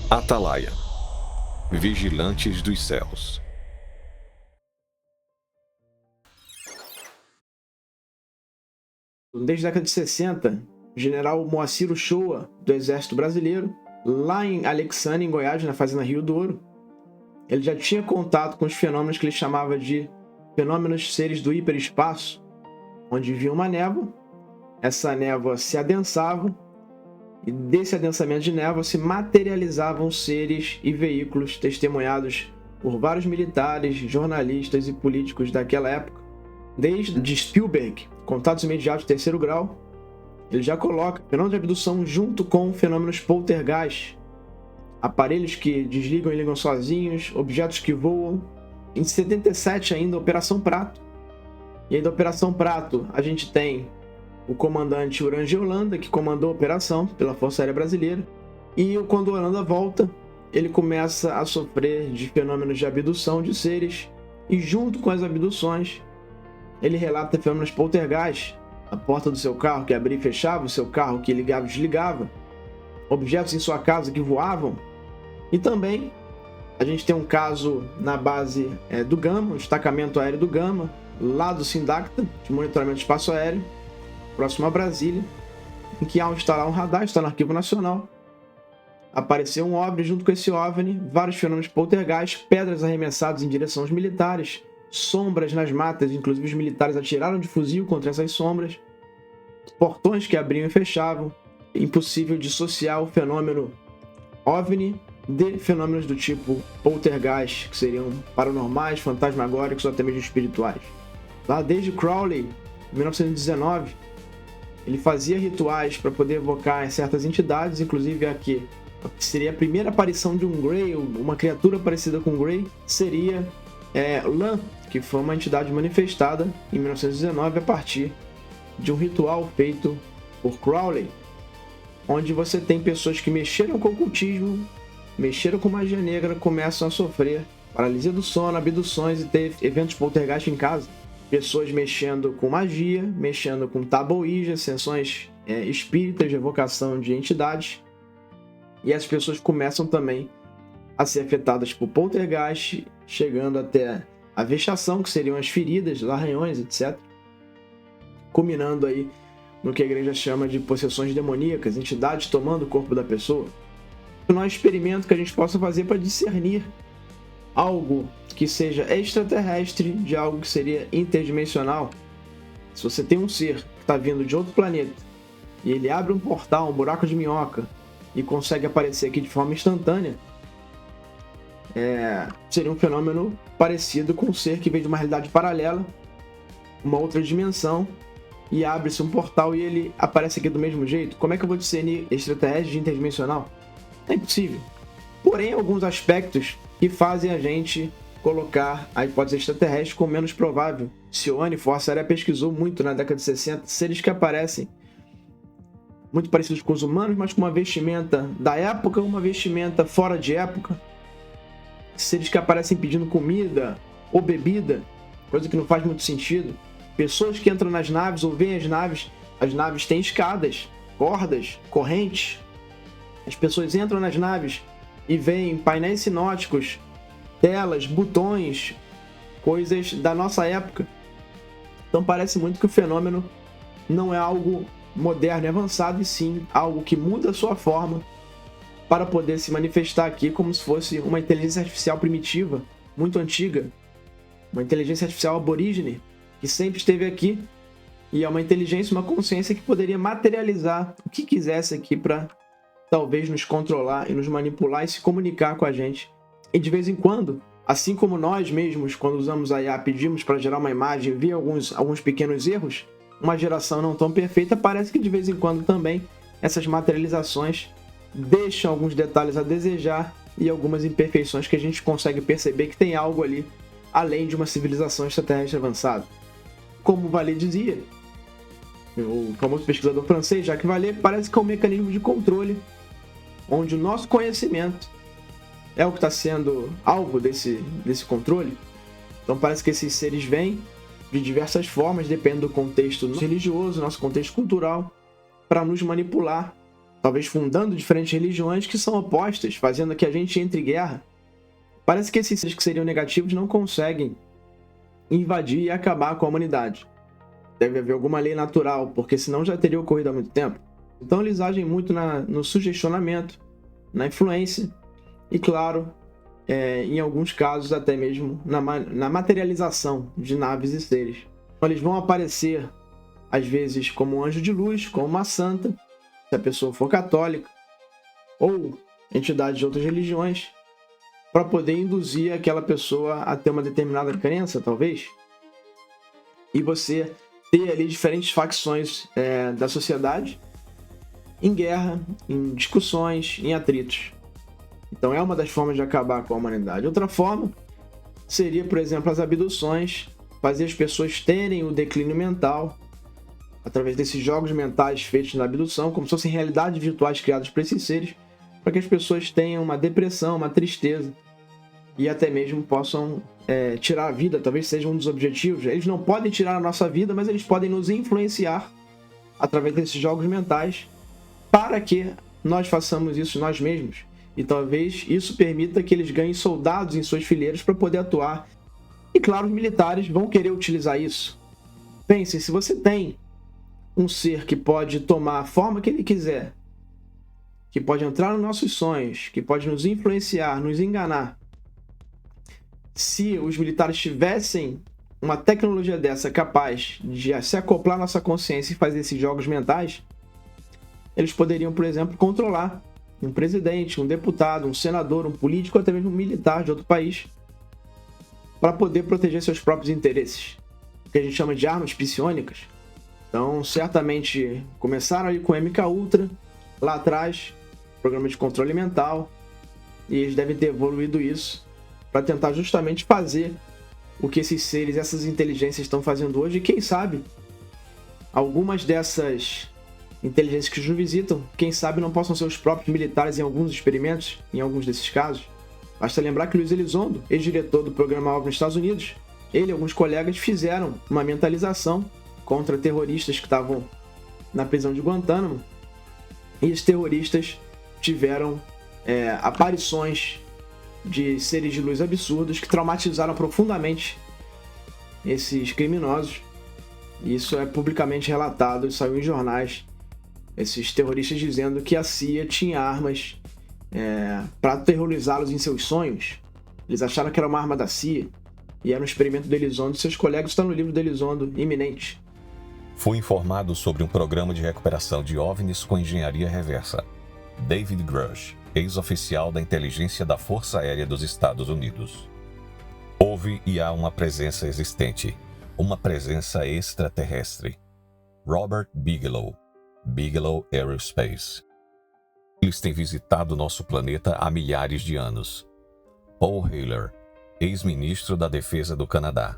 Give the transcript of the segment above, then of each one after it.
Atalaia, Vigilantes dos Céus. Desde a década de 60, o general Moacir Uchoa, do Exército Brasileiro, lá em Alexandria, em Goiás, na Fazenda Rio do Ouro, ele já tinha contato com os fenômenos que ele chamava de fenômenos seres do hiperespaço, onde vinha uma névoa, essa névoa se adensava, e desse adensamento de névoa se materializavam seres e veículos testemunhados por vários militares, jornalistas e políticos daquela época. Desde Spielberg, Contatos Imediatos de Terceiro Grau, ele já coloca fenômenos de abdução junto com fenômenos poltergeist, aparelhos que desligam e ligam sozinhos, objetos que voam. Em 77 ainda, Operação Prato. E aí da Operação Prato a gente tem o comandante Urange Holanda, que comandou a operação pela Força Aérea Brasileira. E quando o Holanda volta, ele começa a sofrer de fenômenos de abdução de seres. E junto com as abduções, ele relata fenômenos poltergeist. A porta do seu carro que abria e fechava, o seu carro que ligava e desligava, objetos em sua casa que voavam. E também a gente tem um caso na base do Gama, o destacamento aéreo do Gama, lá do Sindacta, de monitoramento de espaço aéreo, próximo a Brasília, em que ao instalar um radar, está no Arquivo Nacional, apareceu um OVNI, junto com esse OVNI, vários fenômenos poltergeist, pedras arremessadas em direção aos militares, sombras nas matas, inclusive os militares atiraram de fuzil contra essas sombras, portões que abriam e fechavam. Impossível dissociar o fenômeno OVNI de fenômenos do tipo poltergeist, que seriam paranormais, fantasmagóricos ou até mesmo espirituais. Lá desde Crowley, em 1919, ele fazia rituais para poder evocar certas entidades, inclusive aqui, que seria a primeira aparição de um Grey, uma criatura parecida com um Grey, seria Lan, que foi uma entidade manifestada em 1919 a partir de um ritual feito por Crowley, onde você tem pessoas que mexeram com o ocultismo, mexeram com magia negra, começam a sofrer paralisia do sono, abduções e ter eventos poltergeist em casa. Pessoas mexendo com magia, mexendo com taboíja, sessões espíritas de evocação de entidades. E as pessoas começam também a ser afetadas por poltergeist, chegando até a vexação, que seriam as feridas, arranhões, etc. Culminando aí no que a igreja chama de possessões demoníacas, entidades tomando o corpo da pessoa. Não é um experimento que a gente possa fazer para discernir algo que seja extraterrestre de algo que seria interdimensional. Se você tem um ser que está vindo de outro planeta e ele abre um portal, um buraco de minhoca e consegue aparecer aqui de forma instantânea, seria um fenômeno parecido com um ser que veio de uma realidade paralela, uma outra dimensão, e abre-se um portal e ele aparece aqui do mesmo jeito. Como é que eu vou discernir extraterrestre de interdimensional? É impossível. Porém, alguns aspectos que fazem a gente colocar a hipótese extraterrestre como menos provável. Sione, Força Aérea, pesquisou muito na década de 60 seres que aparecem muito parecidos com os humanos, mas com uma vestimenta da época, uma vestimenta fora de época. Seres que aparecem pedindo comida ou bebida, coisa que não faz muito sentido. Pessoas que entram nas naves ou veem as naves têm escadas, cordas, correntes. As pessoas entram nas naves e veem painéis sinóticos, telas, botões, coisas da nossa época. Então parece muito que o fenômeno não é algo moderno e avançado, e sim algo que muda a sua forma para poder se manifestar aqui como se fosse uma inteligência artificial primitiva, muito antiga, uma inteligência artificial aborígene, que sempre esteve aqui, e é uma inteligência, uma consciência que poderia materializar o que quisesse aqui para talvez nos controlar e nos manipular e se comunicar com a gente. E de vez em quando, assim como nós mesmos, quando usamos a IA, pedimos para gerar uma imagem e ver alguns pequenos erros, uma geração não tão perfeita, parece que de vez em quando também essas materializações deixam alguns detalhes a desejar e algumas imperfeições que a gente consegue perceber que tem algo ali além de uma civilização extraterrestre avançada. Como Vallée dizia, o famoso pesquisador francês Jacques Vallée, parece que é um mecanismo de controle onde o nosso conhecimento é o que está sendo alvo desse controle. Então parece que esses seres vêm de diversas formas, dependendo do contexto religioso, nosso contexto cultural, para nos manipular talvez fundando diferentes religiões que são opostas, fazendo que a gente entre em guerra. Parece que esses seres que seriam negativos não conseguem invadir e acabar com a humanidade. Deve haver alguma lei natural, porque senão já teria ocorrido há muito tempo. Então eles agem muito no sugestionamento, na influência e, claro, em alguns casos até mesmo na materialização de naves e seres. Então, eles vão aparecer, às vezes, como um anjo de luz, como uma santa, se a pessoa for católica, ou entidades de outras religiões, para poder induzir aquela pessoa a ter uma determinada crença, talvez, e você ter ali diferentes facções da sociedade em guerra, em discussões, em atritos. Então é uma das formas de acabar com a humanidade. Outra forma seria, por exemplo, as abduções, fazer as pessoas terem o declínio mental através desses jogos mentais feitos na abdução, como se fossem realidades virtuais criadas por esses seres, para que as pessoas tenham uma depressão, uma tristeza e até mesmo possam tirar a vida, talvez seja um dos objetivos. Eles não podem tirar a nossa vida, mas eles podem nos influenciar através desses jogos mentais para que nós façamos isso nós mesmos. E talvez isso permita que eles ganhem soldados em suas fileiras para poder atuar. E claro, os militares vão querer utilizar isso. Pensem, se você tem um ser que pode tomar a forma que ele quiser, que pode entrar nos nossos sonhos, que pode nos influenciar, nos enganar. Se os militares tivessem uma tecnologia dessa capaz de se acoplar à nossa consciência e fazer esses jogos mentais, eles poderiam, por exemplo, controlar um presidente, um deputado, um senador, um político, ou até mesmo um militar de outro país, para poder proteger seus próprios interesses, o que a gente chama de armas psionicas. Então, certamente começaram aí com o MK Ultra, lá atrás, programa de controle mental, e eles devem ter evoluído isso para tentar justamente fazer o que esses seres, essas inteligências estão fazendo hoje. E quem sabe, algumas dessas inteligências que nos visitam, quem sabe não possam ser os próprios militares em alguns experimentos, em alguns desses casos. Basta lembrar que Luiz Elizondo, ex-diretor do programa OVNI nos Estados Unidos, ele e alguns colegas fizeram uma mentalização contra terroristas que estavam na prisão de Guantánamo, e os terroristas tiveram aparições de seres de luz absurdos que traumatizaram profundamente esses criminosos. Isso é publicamente relatado e saiu em jornais. Esses terroristas dizendo que a CIA tinha armas para aterrorizá-los em seus sonhos. Eles acharam que era uma arma da CIA e era um experimento do Elizondo e seus colegas. Está no livro do Elizondo, Iminente. Fui informado sobre um programa de recuperação de OVNIs com engenharia reversa. David Grush, ex-oficial da inteligência da Força Aérea dos Estados Unidos. Houve e há uma presença existente, uma presença extraterrestre. Robert Bigelow, Bigelow Aerospace. Eles têm visitado nosso planeta há milhares de anos. Paul Heyler, ex-ministro da Defesa do Canadá.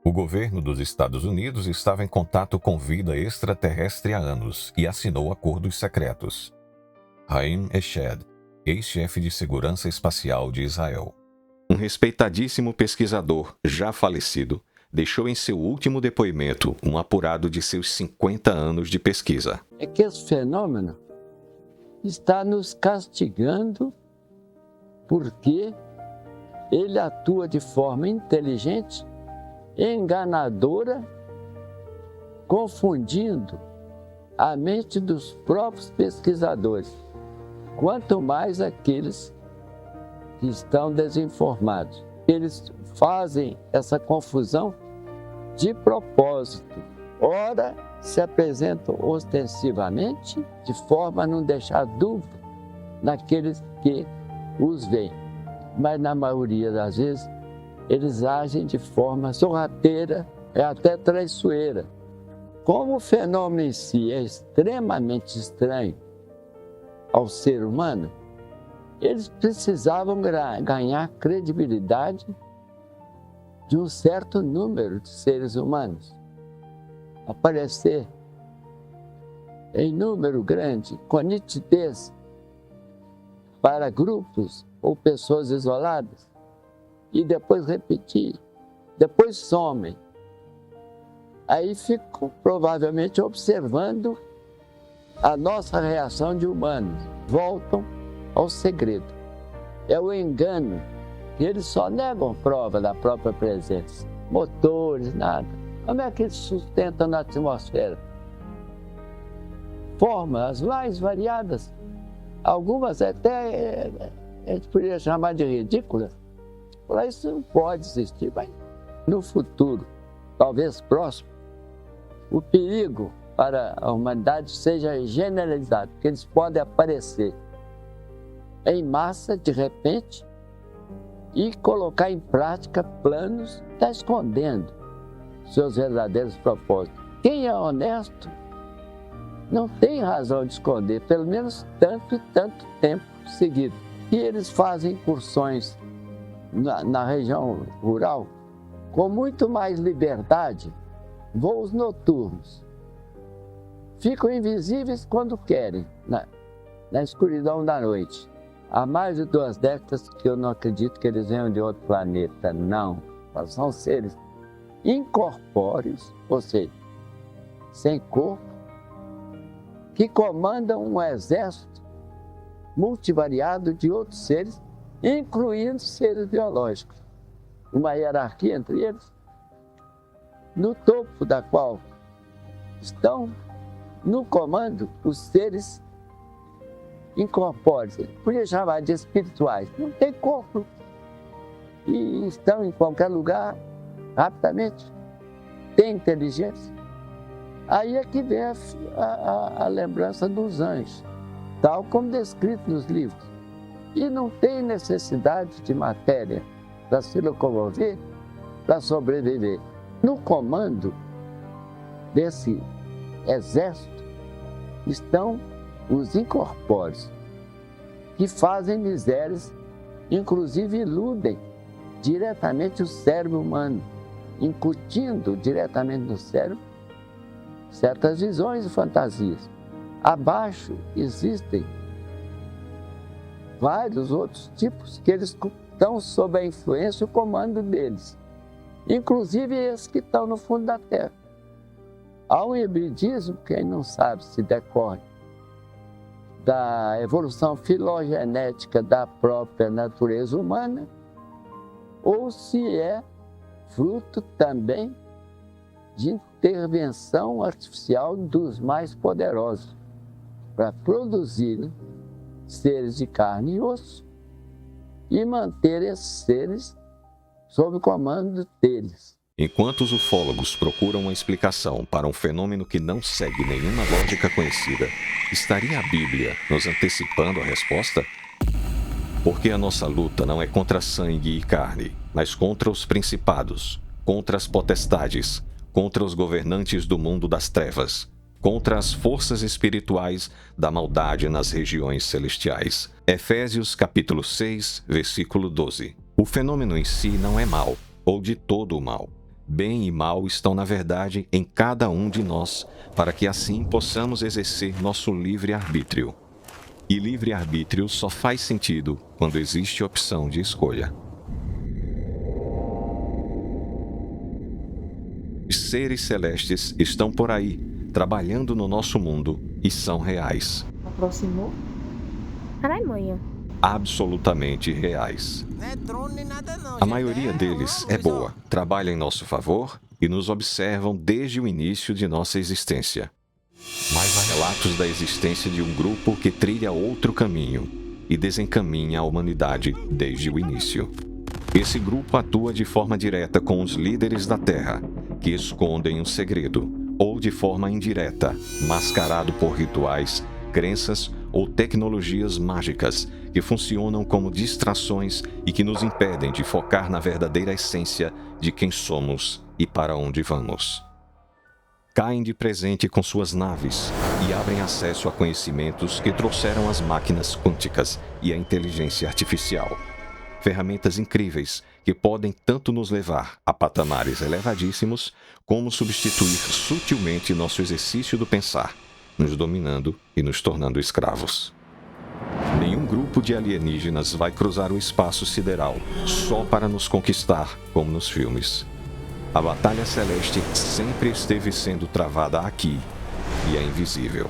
O governo dos Estados Unidos estava em contato com vida extraterrestre há anos e assinou acordos secretos. Haim Eshed, ex-chefe de segurança espacial de Israel. Um respeitadíssimo pesquisador, já falecido, deixou em seu último depoimento um apurado de seus 50 anos de pesquisa. É que esse fenômeno está nos castigando porque ele atua de forma inteligente, enganadora, confundindo a mente dos próprios pesquisadores, quanto mais aqueles que estão desinformados. Eles fazem essa confusão de propósito. Ora, se apresentam ostensivamente, de forma a não deixar dúvida naqueles que os veem. Mas, na maioria das vezes, eles agem de forma sorrateira e até traiçoeira. Como o fenômeno em si é extremamente estranho ao ser humano, eles precisavam ganhar credibilidade de um certo número de seres humanos. Aparecer em número grande, com nitidez, para grupos ou pessoas isoladas, e depois repetir, depois somem. Aí ficam provavelmente observando a nossa reação de humanos. Voltam ao segredo. É o engano. E eles só negam prova da própria presença. Motores, nada. Como é que eles sustentam na atmosfera? Formas mais variadas. Algumas até a gente poderia chamar de ridículas. Falar, isso não pode existir, mas no futuro, talvez próximo, o perigo para a humanidade seja generalizado, porque eles podem aparecer em massa, de repente, e colocar em prática planos, está escondendo seus verdadeiros propósitos. Quem é honesto não tem razão de esconder, pelo menos tanto e tanto tempo seguido. E eles fazem incursões na região rural com muito mais liberdade, voos noturnos. Ficam invisíveis quando querem, na escuridão da noite. Há mais de 2 décadas que eu não acredito que eles venham de outro planeta, não. São seres incorpóreos, ou seja, sem corpo, que comandam um exército multivariado de outros seres, incluindo seres biológicos. Uma hierarquia entre eles, no topo da qual estão no comando os seres incorpóreos. Podia chamar de espirituais. Não tem corpo. E estão em qualquer lugar, rapidamente. Tem inteligência. Aí é que vem a lembrança dos anjos, tal como descrito nos livros. E não tem necessidade de matéria para se locomover, para sobreviver. No comando desse exército estão os incorpóreos, que fazem misérias, inclusive iludem diretamente o cérebro humano, incutindo diretamente no cérebro certas visões e fantasias. Abaixo existem vários outros tipos que eles estão sob a influência e o comando deles, inclusive esses que estão no fundo da Terra. Há um hibridismo que não sabe se decorre da evolução filogenética da própria natureza humana ou se é fruto também de intervenção artificial dos mais poderosos para produzir seres de carne e osso e manter esses seres sob o comando deles. Enquanto os ufólogos procuram uma explicação para um fenômeno que não segue nenhuma lógica conhecida, estaria a Bíblia nos antecipando a resposta? Porque a nossa luta não é contra sangue e carne, mas contra os principados, contra as potestades, contra os governantes do mundo das trevas, contra as forças espirituais da maldade nas regiões celestiais. Efésios capítulo 6, versículo 12. O fenômeno em si não é mal, ou de todo o mal. Bem e mal estão, na verdade, em cada um de nós, para que assim possamos exercer nosso livre-arbítrio. E livre-arbítrio só faz sentido quando existe opção de escolha. Os seres celestes estão por aí, trabalhando no nosso mundo e são reais. Aproximou? Caralho, manhã. Absolutamente reais. Não é drone nem nada não. A maioria deles é boa, trabalha em nosso favor e nos observam desde o início de nossa existência. Mas há relatos da existência de um grupo que trilha outro caminho e desencaminha a humanidade desde o início. Esse grupo atua de forma direta com os líderes da Terra, que escondem um segredo, ou de forma indireta, mascarado por rituais, crenças ou tecnologias mágicas que funcionam como distrações e que nos impedem de focar na verdadeira essência de quem somos e para onde vamos. Caem de presente com suas naves e abrem acesso a conhecimentos que trouxeram as máquinas quânticas e a inteligência artificial. Ferramentas incríveis que podem tanto nos levar a patamares elevadíssimos, como substituir sutilmente nosso exercício do pensar, nos dominando e nos tornando escravos. Nenhum grupo de alienígenas vai cruzar o espaço sideral só para nos conquistar, como nos filmes. A batalha celeste sempre esteve sendo travada aqui e é invisível.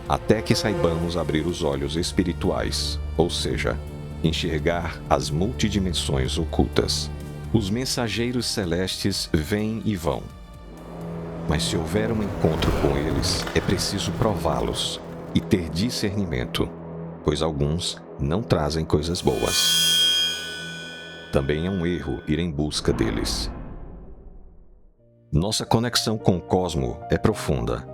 até que saibamos abrir os olhos espirituais, ou seja, enxergar as multidimensões ocultas. Os mensageiros celestes vêm e vão. Mas se houver um encontro com eles, é preciso prová-los e ter discernimento, pois alguns não trazem coisas boas. Também é um erro ir em busca deles. Nossa conexão com o cosmo é profunda.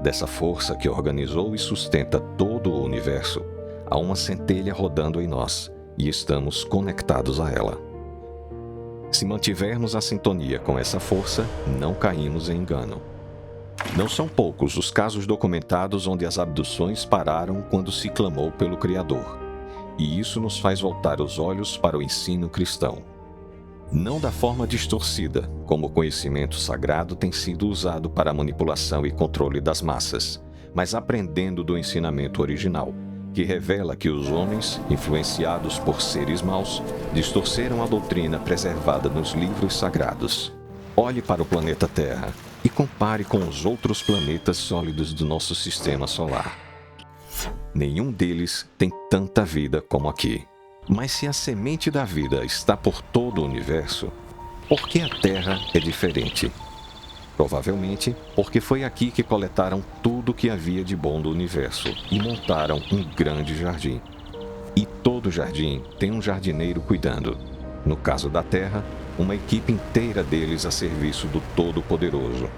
Dessa força que organizou e sustenta todo o universo, há uma centelha rodando em nós e estamos conectados a ela. Se mantivermos a sintonia com essa força, não caímos em engano. Não são poucos os casos documentados onde as abduções pararam quando se clamou pelo Criador. E isso nos faz voltar os olhos para o ensino cristão. Não da forma distorcida, como o conhecimento sagrado tem sido usado para a manipulação e controle das massas, mas aprendendo do ensinamento original, que revela que os homens, influenciados por seres maus, distorceram a doutrina preservada nos livros sagrados. Olhe para o planeta Terra e compare com os outros planetas sólidos do nosso sistema solar. Nenhum deles tem tanta vida como aqui. Mas se a semente da vida está por todo o universo, por que a Terra é diferente? Provavelmente porque foi aqui que coletaram tudo o que havia de bom do universo e montaram um grande jardim. E todo jardim tem um jardineiro cuidando. No caso da Terra, uma equipe inteira deles a serviço do Todo-Poderoso.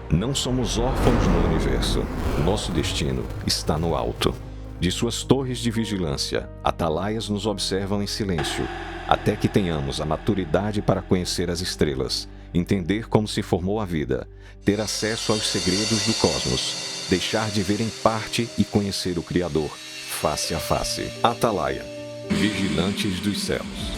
Não somos órfãos no universo. Nosso destino está no alto. De suas torres de vigilância, atalaias nos observam em silêncio, até que tenhamos a maturidade para conhecer as estrelas, entender como se formou a vida, ter acesso aos segredos do cosmos, deixar de ver em parte e conhecer o Criador, face a face. Atalaia, vigilantes dos céus.